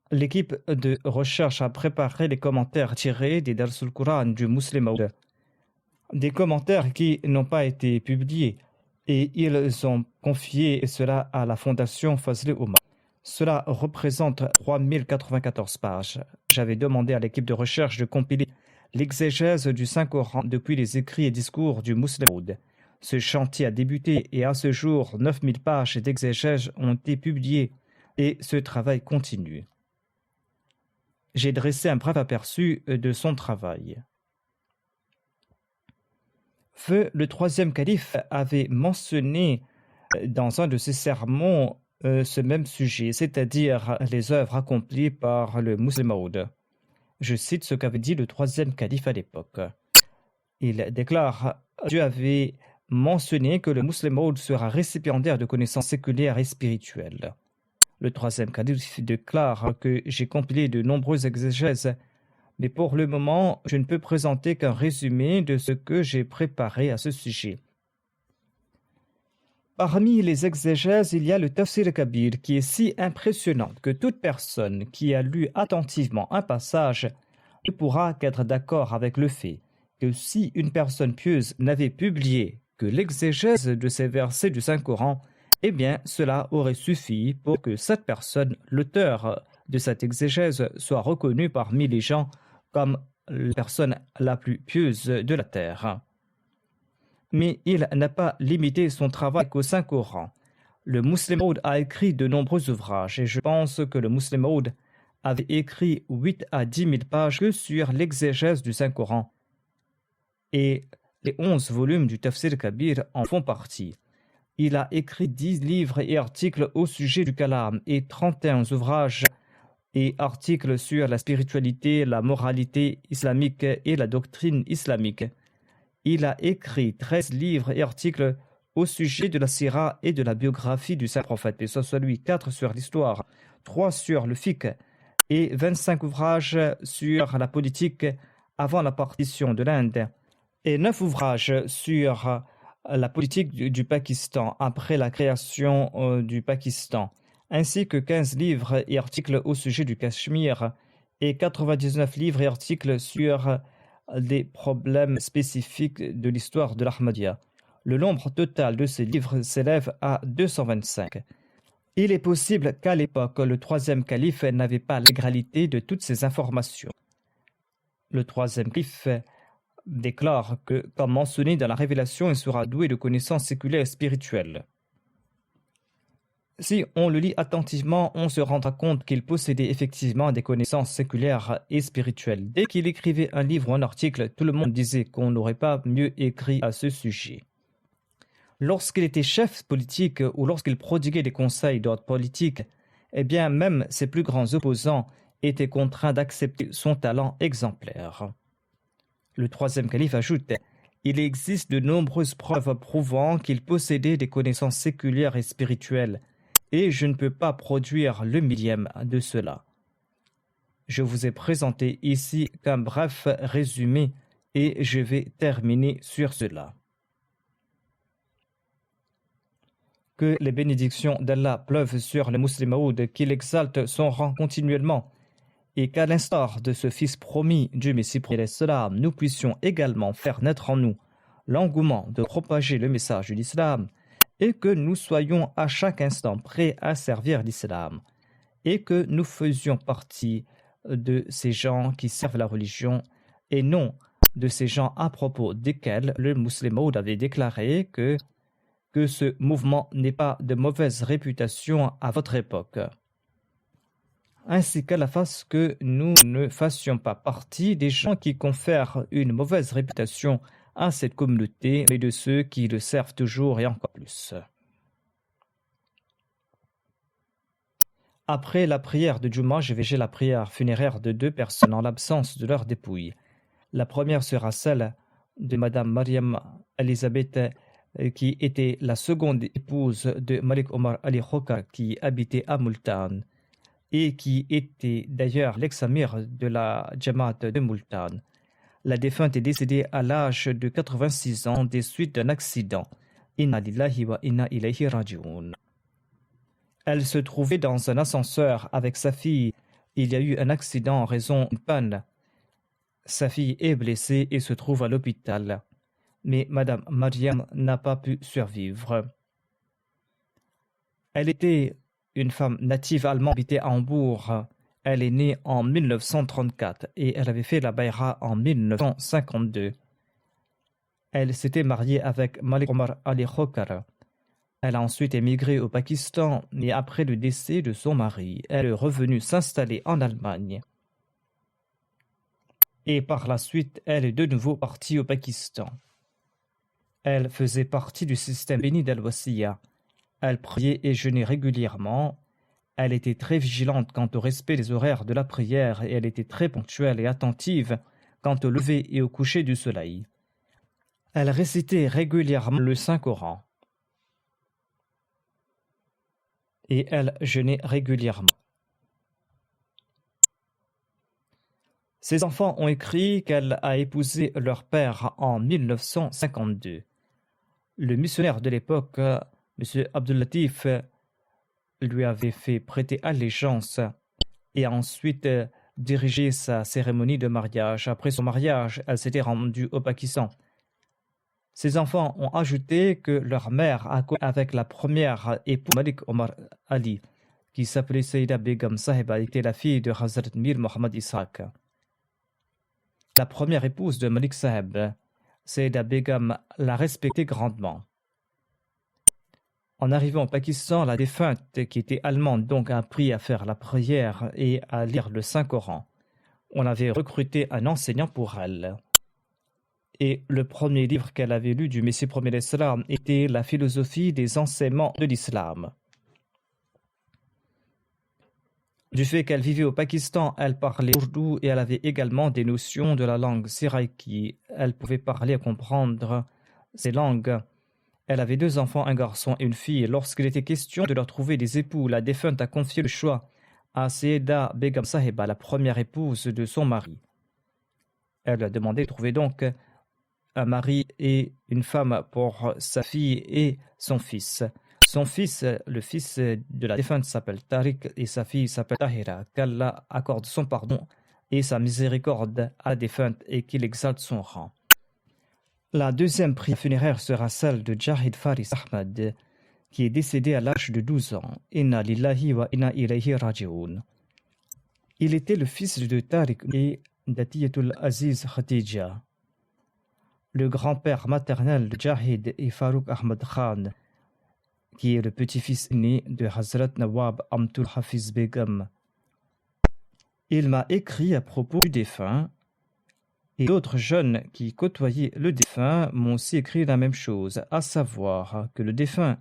L'équipe de recherche a préparé les commentaires tirés des Dars al-Quran du Musleh Maud, des commentaires qui n'ont pas été publiés, et ils ont confié cela à la Fondation Fazl Oumma. Cela représente 3094 pages. J'avais demandé à l'équipe de recherche de compiler l'exégèse du Saint-Coran depuis les écrits et discours du Musleh Maud. Ce chantier a débuté et à ce jour, 9000 pages d'exégèse ont été publiées et ce travail continue. J'ai dressé un bref aperçu de son travail. Feu, le troisième calife, avait mentionné dans un de ses sermons ce même sujet, c'est-à-dire les œuvres accomplies par le Musleh Maud. Je cite ce qu'avait dit le troisième calife à l'époque. Il déclare « Dieu avait mentionné que le Musleh Maud sera récipiendaire de connaissances séculaires et spirituelles. » Le troisième calife déclare que j'ai compilé de nombreuses exégèses, mais pour le moment, je ne peux présenter qu'un résumé de ce que j'ai préparé à ce sujet. Parmi les exégèses, il y a le Tafsir al-Kabir qui est si impressionnant que toute personne qui a lu attentivement un passage ne pourra qu'être d'accord avec le fait que si une personne pieuse n'avait publié que l'exégèse de ces versets du Saint-Coran, eh bien cela aurait suffi pour que cette personne, l'auteur de cette exégèse, soit reconnu parmi les gens comme la personne la plus pieuse de la terre. Mais il n'a pas limité son travail qu'au Saint-Coran. Le Muslim Maud a écrit de nombreux ouvrages et je pense que le Muslim Maud avait écrit 8 à 10 000 pages que sur l'exégèse du Saint-Coran. Et les 11 volumes du Tafsir Kabir en font partie. Il a écrit 10 livres et articles au sujet du kalam et 31 ouvrages et articles sur la spiritualité, la moralité islamique et la doctrine islamique. Il a écrit 13 livres et articles au sujet de la sira et de la biographie du Saint-Prophète, et ce soit lui 4 sur l'histoire, 3 sur le fiqh et 25 ouvrages sur la politique avant la partition de l'Inde et 9 ouvrages sur la politique du Pakistan après la création du Pakistan, ainsi que 15 livres et articles au sujet du Cachemire et 99 livres et articles sur des problèmes spécifiques de l'histoire de l'Ahmadiyya. Le nombre total de ces livres s'élève à 225. Il est possible qu'à l'époque, le troisième calife n'avait pas l'intégralité de toutes ces informations. Le troisième calife déclare que, comme mentionné dans la révélation, il sera doué de connaissances séculaires et spirituelles. Si on le lit attentivement, on se rendra compte qu'il possédait effectivement des connaissances séculaires et spirituelles. Dès qu'il écrivait un livre ou un article, tout le monde disait qu'on n'aurait pas mieux écrit à ce sujet. Lorsqu'il était chef politique ou lorsqu'il prodiguait des conseils d'ordre politique, eh bien même ses plus grands opposants étaient contraints d'accepter son talent exemplaire. Le troisième calife ajoute « Il existe de nombreuses preuves prouvant qu'il possédait des connaissances séculières et spirituelles, et je ne peux pas produire le millième de cela. Je vous ai présenté ici qu'un bref résumé et je vais terminer sur cela. Que les bénédictions d'Allah pleuvent sur le Muslim Maud, qu'il exalte son rang continuellement, et qu'à l'instar de ce fils promis du Messie, nous puissions également faire naître en nous l'engouement de propager le message de l'islam, et que nous soyons à chaque instant prêts à servir l'islam, et que nous faisions partie de ces gens qui servent la religion, et non de ces gens à propos desquels le Muslim Maud avait déclaré que ce mouvement n'ait pas de mauvaise réputation à votre époque, ainsi qu'à la face que nous ne fassions pas partie des gens qui confèrent une mauvaise réputation à cette communauté, mais de ceux qui le servent toujours et encore plus. Après la prière de Juma, je vais gérer la prière funéraire de 2 personnes en l'absence de leur dépouille. La première sera celle de Madame Mariam Elisabeth, qui était la seconde épouse de Malik Omar Ali Khoka, qui habitait à Multan, et qui était d'ailleurs l'ex-amir de la Jamaat de Multan. La défunte est décédée à l'âge de 86 ans des suites d'un accident. Inna lillahi wa inna ilayhi raji'un. Elle se trouvait dans un ascenseur avec sa fille. Il y a eu un accident en raison d'une panne. Sa fille est blessée et se trouve à l'hôpital. Mais Madame Mariam n'a pas pu survivre. Elle était une femme native allemande habitée à Hambourg. Elle est née en 1934 et elle avait fait la Bayra en 1952. Elle s'était mariée avec Malik Omar Ali Khoka. Elle a ensuite émigré au Pakistan et après le décès de son mari, elle est revenue s'installer en Allemagne. Et par la suite, elle est de nouveau partie au Pakistan. Elle faisait partie du système béni d'Al-Wasiya. Elle priait et jeûnait régulièrement. Elle était très vigilante quant au respect des horaires de la prière et elle était très ponctuelle et attentive quant au lever et au coucher du soleil. Elle récitait régulièrement le Saint-Coran. Et elle jeûnait régulièrement. Ses enfants ont écrit qu'elle a épousé leur père en 1952. Le missionnaire de l'époque, M. Abdul-Latif, lui avait fait prêter allégeance et a ensuite dirigé sa cérémonie de mariage. Après son mariage, elle s'était rendue au Pakistan. Ses enfants ont ajouté que leur mère a couché avec la première épouse Malik Omar Ali, qui s'appelait Saïda Begum Sahiba, était la fille de Hazrat Mir Mohammad Ishaq. La première épouse de Malik Saheb, Sayeda Begum, l'a respectée grandement. En arrivant au Pakistan, la défunte, qui était allemande, donc a appris à faire la prière et à lire le Saint-Coran. On avait recruté un enseignant pour elle. Et le premier livre qu'elle avait lu du Messie premier d'Islam était La philosophie des enseignements de l'Islam. Du fait qu'elle vivait au Pakistan, elle parlait ourdou et elle avait également des notions de la langue siraiki. Elle pouvait parler et comprendre ces langues. Elle avait 2 enfants, un garçon et une fille. Lorsqu'il était question de leur trouver des époux, la défunte a confié le choix à Sayeda Begum Sahiba, la première épouse de son mari. Elle lui a demandé de trouver donc un mari et une femme pour sa fille et son fils. Son fils, le fils de la défunte, s'appelle Tariq et sa fille s'appelle Tahira. Qu'Allah accorde son pardon et sa miséricorde à la défunte et qu'il exalte son rang. La deuxième prière funéraire sera celle de Jahid Faris Ahmad, qui est décédé à l'âge de 12 ans. Inna lillahi wa inna ilayhi raji'un. Il était le fils de Tariq et d'Atiyatul Aziz Khatija. Le grand-père maternel de Jahid est Farouk Ahmad Khan, qui est le petit-fils aîné de Hazrat Nawab Amtul Hafiz Begum. Il m'a écrit à propos du défunt, et d'autres jeunes qui côtoyaient le défunt m'ont aussi écrit la même chose, à savoir que le défunt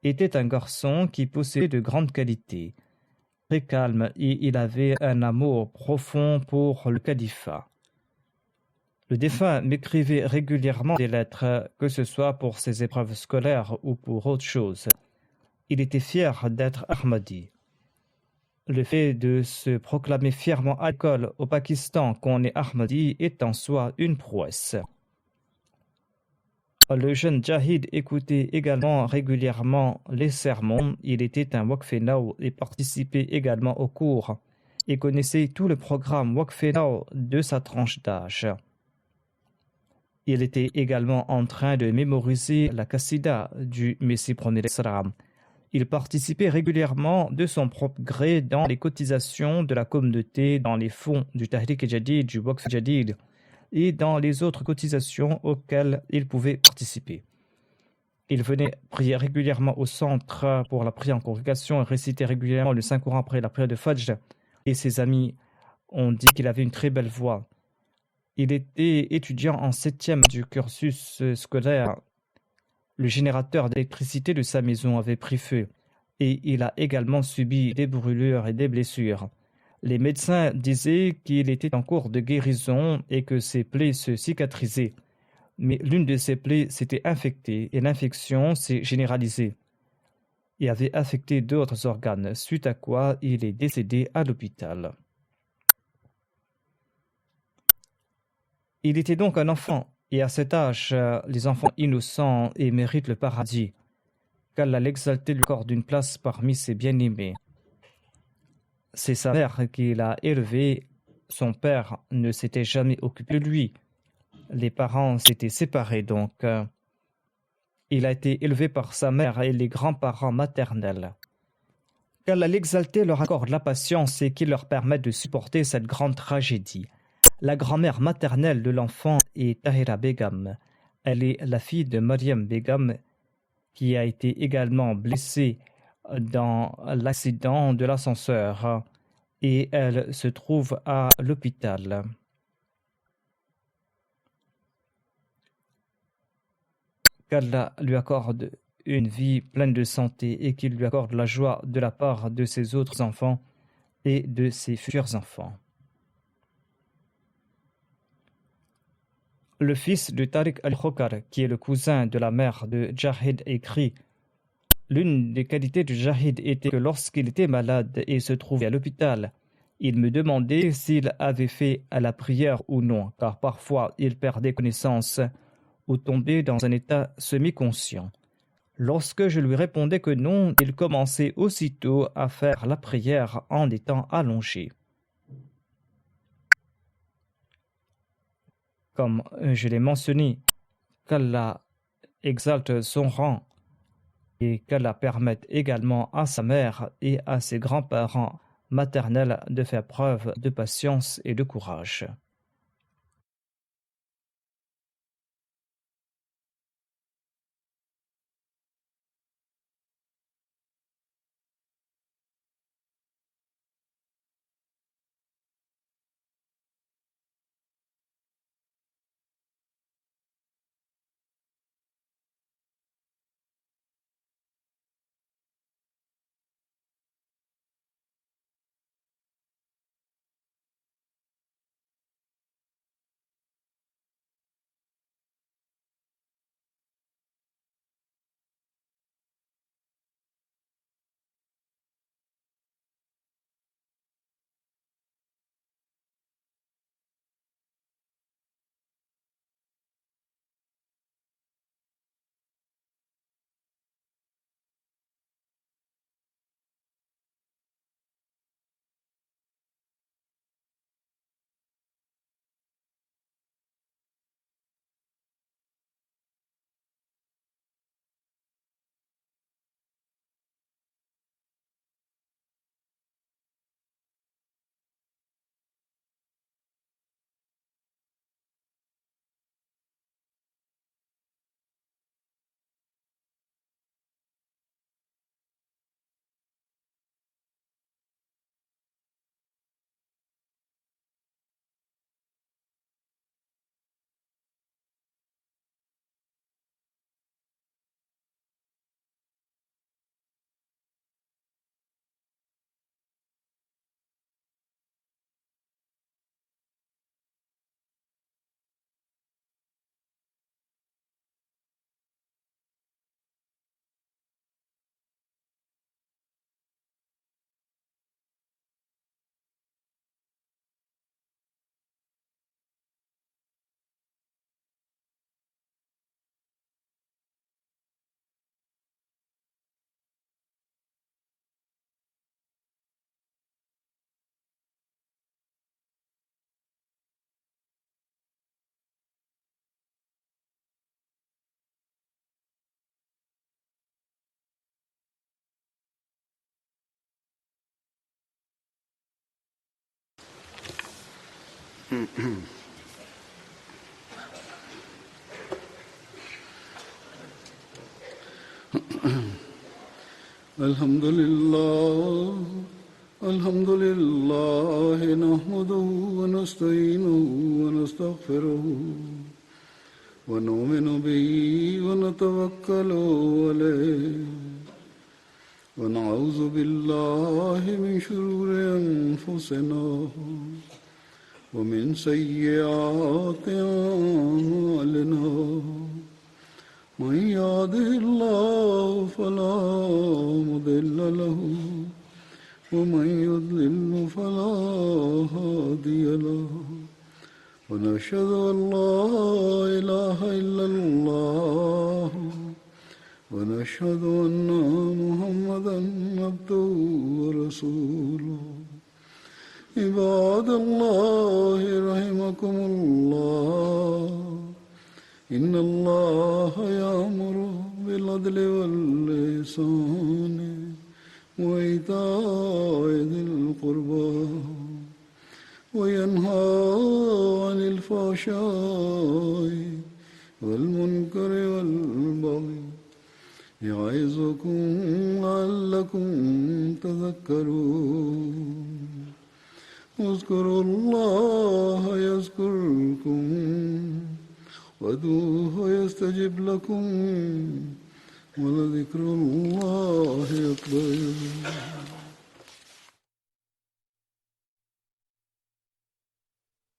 était un garçon qui possédait de grandes qualités, très calme, et il avait un amour profond pour le califat. Le défunt m'écrivait régulièrement des lettres, que ce soit pour ses épreuves scolaires ou pour autre chose. Il était fier d'être Ahmadi. Le fait de se proclamer fièrement à l'école au Pakistan qu'on est Ahmadi est en soi une prouesse. Le jeune Jahid écoutait également régulièrement les sermons. Il était un Waqfenao et participait également aux cours et connaissait tout le programme Waqfenao de sa tranche d'âge. Il était également en train de mémoriser la Qassida du Messie premier d'Islam. Il participait régulièrement de son propre gré dans les cotisations de la communauté, dans les fonds du Tahrik Jadid, du Waqf Jadid et dans les autres cotisations auxquelles il pouvait participer. Il venait prier régulièrement au centre pour la prière en congrégation et récitait régulièrement le Saint-Coran après la prière de Fajr. Et ses amis ont dit qu'il avait une très belle voix. Il était étudiant en 7e du cursus scolaire. Le générateur d'électricité de sa maison avait pris feu et il a également subi des brûlures et des blessures. Les médecins disaient qu'il était en cours de guérison et que ses plaies se cicatrisaient. Mais l'une de ses plaies s'était infectée et l'infection s'est généralisée et avait affecté d'autres organes, suite à quoi il est décédé à l'hôpital. Il était donc un enfant, et à cet âge, les enfants innocents et méritent le paradis, qu'Allah l'exaltait lui accorde une place parmi ses bien-aimés. C'est sa mère qui l'a élevé, son père ne s'était jamais occupé de lui. Les parents s'étaient séparés donc. Il a été élevé par sa mère et les grands-parents maternels. Qu'Allah l'exaltait leur accorde la patience et qu'il leur permette de supporter cette grande tragédie. La grand-mère maternelle de l'enfant est Tahira Begum. Elle est la fille de Mariam Begum, qui a été également blessée dans l'accident de l'ascenseur et elle se trouve à l'hôpital. Qu'Allah lui accorde une vie pleine de santé et qu'il lui accorde la joie de la part de ses autres enfants et de ses futurs enfants. Le fils de Tariq al-Khokar, qui est le cousin de la mère de Jahid, écrit « L'une des qualités de Jahid était que lorsqu'il était malade et se trouvait à l'hôpital, il me demandait s'il avait fait à la prière ou non, car parfois il perdait connaissance ou tombait dans un état semi-conscient. Lorsque je lui répondais que non, il commençait aussitôt à faire la prière en étant allongé. » Comme je l'ai mentionné, qu'Allah exalte son rang et qu'Allah permette également à sa mère et à ses grands-parents maternels de faire preuve de patience et de courage. الحمد لله نحمده ونستعينه ونستغفره ونؤمن به ونتوكل عليه ونعوذ بالله من شرور أنفسنا ومن سيئات أعمالنا من يهده الله فلا مضل له ومن يضلل فلا هادي له ونشهد أن لا إله إلا الله ونشهد أن محمدا عبده ورسوله عباد الله رحمكم الله إن الله يأمر بالعدل والإحسان وإيتاء ذي القربى وينهى عن الفحشاء والمنكر والبغي يعظكم لعلكم تذكرون اذكروا الله يذكركم وادعوه يستجب لكم ولذكر الله أكبر